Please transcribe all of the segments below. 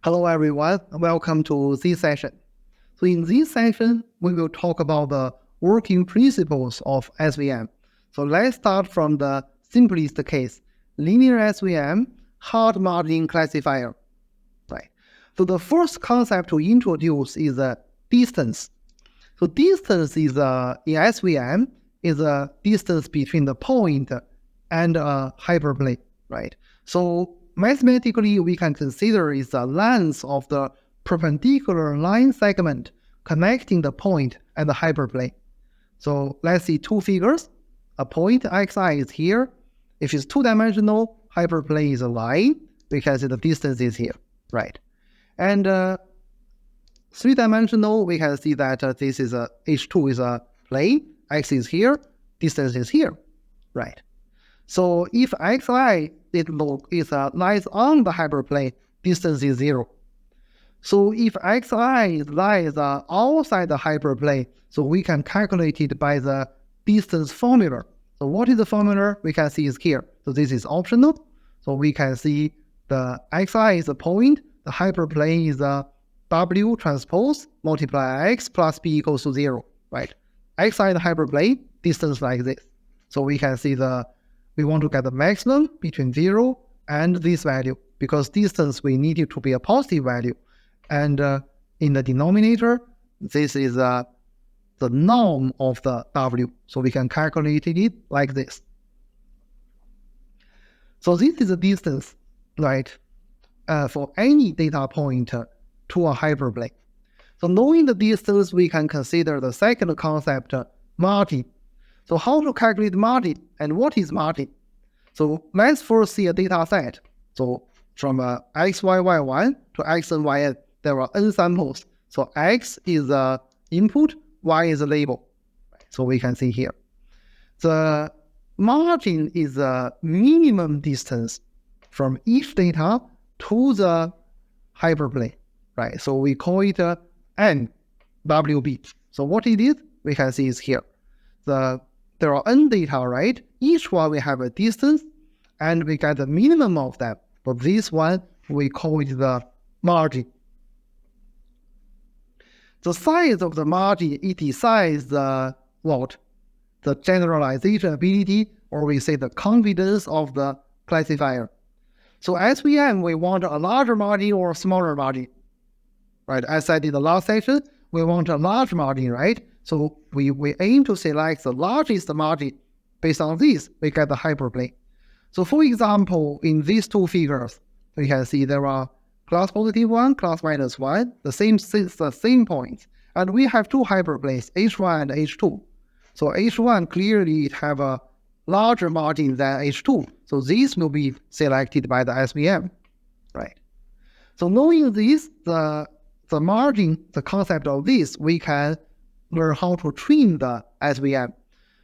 Hello everyone, welcome to this session. So in this session, we will talk about the working principles of SVM. So let's start from the simplest case, linear SVM, hard margin classifier. Right. So the first concept to introduce is the distance. So distance is in SVM is a distance between the point and a hyperplane, right? So mathematically, we can consider is the length of the perpendicular line segment connecting the point and the hyperplane. So let's see two figures. A point xi is here. If it's two-dimensional, hyperplane is a line because the distance is here, right? And three-dimensional, we can see that this is h2 is a plane, x is here, distance is here, right? So if xi lies on the hyperplane, distance is 0. So if xi lies outside the hyperplane, so we can calculate it by the distance formula. So what is the formula? We can see is here. So this is optional. So we can see the xi is a point, the hyperplane is a w transpose multiply x plus b equals to 0, right? Xi the hyperplane, distance like this. So we can see we want to get the maximum between 0 and this value, because distance we need it to be a positive value. And in the denominator, this is the norm of the w. So we can calculate it like this. So this is the distance, right, for any data point to a hyperplane. So knowing the distance, we can consider the second concept, margin. So how to calculate margin and what is margin? So let's first see a data set. So from xy1 to xn, there are n samples. So x is the input, y is the label. So we can see here. The margin is the minimum distance from each data to the hyperplane, right? So we call it n, wb. So what it is, we can see is here. There are n data, right? Each one we have a distance, and we get the minimum of them. For this one, we call it the margin. The size of the margin, it decides the generalization ability, or we say the confidence of the classifier. So SVM, we want a larger margin or a smaller margin, right? As I did in the last session, we want a large margin, right? So we aim to select the largest margin. Based on this, we get the hyperplane. So for example, in these two figures, we can see there are class +1, class -1, the same points. And we have two hyperplanes, h1 and h2. So h1 clearly it have a larger margin than h2. So this will be selected by the SVM, right? So knowing this, the margin, the concept of this, we can learn how to train the SVM.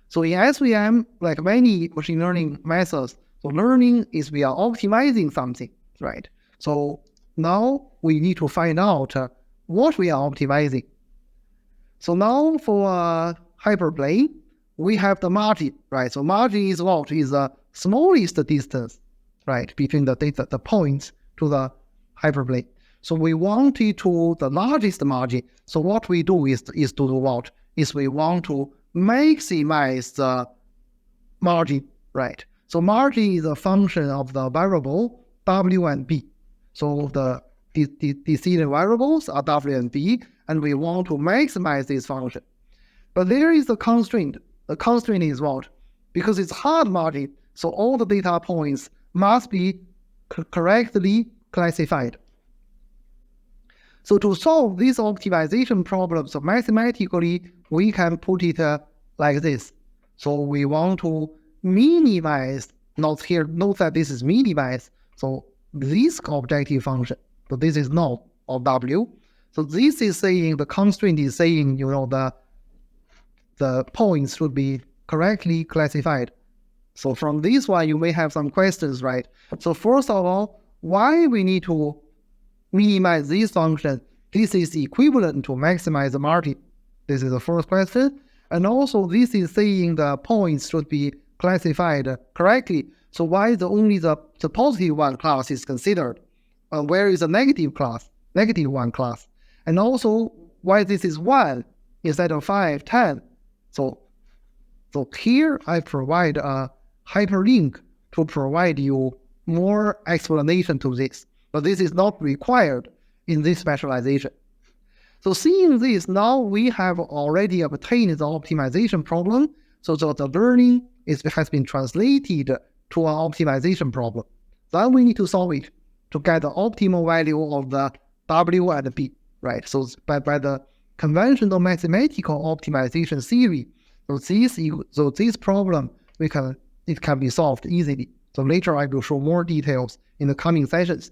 So in SVM, like many machine learning methods, so learning is we are optimizing something, right? So now we need to find out what we are optimizing. So now for hyperplane, we have the margin, right? So margin is what? Is the smallest distance, right, between the points to the hyperplane. So we want it to the largest margin. So what we do is to do what? Is we want to maximize the margin, right? So margin is a function of the variable w and b. So the decision variables are w and b, and we want to maximize this function. But there is a constraint. The constraint is what? Because it's hard margin, so all the data points must be correctly classified. So to solve this optimization problem, so mathematically, we can put it like this. So we want to minimize, note that this is minimize, so this objective function. So this is null of w. So this is saying, the constraint is saying, the points should be correctly classified. So from this one, you may have some questions, right? So first of all, why we need to minimize this function? This is equivalent to maximize the margin. This is the first question. And also this is saying the points should be classified correctly. So why only the positive one class is considered? where is the negative one class, and also why this is 1 instead of 5, 10. So here I provide a hyperlink to provide you more explanation to this, but this is not required in this specialization. So seeing this, now we have already obtained the optimization problem, so the learning has been translated to an optimization problem. Then we need to solve it to get the optimal value of the W and B, right? So by the conventional mathematical optimization theory, so this problem it can be solved easily. So later I will show more details in the coming sessions.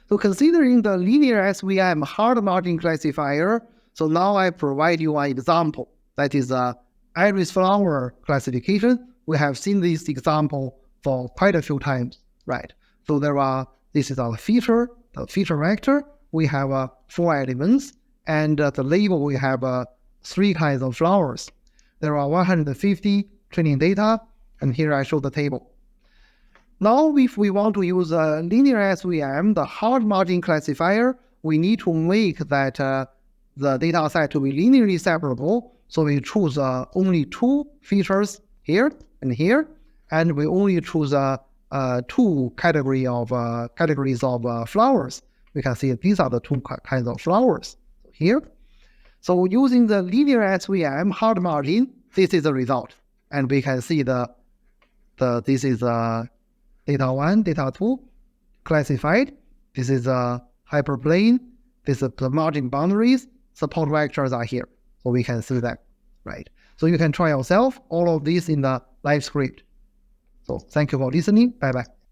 So considering the linear SVM hard margin classifier, so now I provide you an example. That is a iris flower classification. We have seen this example for quite a few times, right? So this is our feature, the feature vector. We have 4 elements, and the label we have 3 kinds of flowers. There are 150 training data, and here I show the table. Now, if we want to use a linear SVM, the hard margin classifier, we need to make that the data set to be linearly separable. So we choose only 2 features here and here, and we only choose 2 categories of flowers. We can see these are the 2 kinds of flowers here. So using the linear SVM hard margin, this is the result, and we can see this is data 1, data 2, classified. This is a hyperplane. This is the margin boundaries. Support vectors are here, so we can see that, right? So you can try yourself all of this in the live script. So thank you for listening. Bye bye.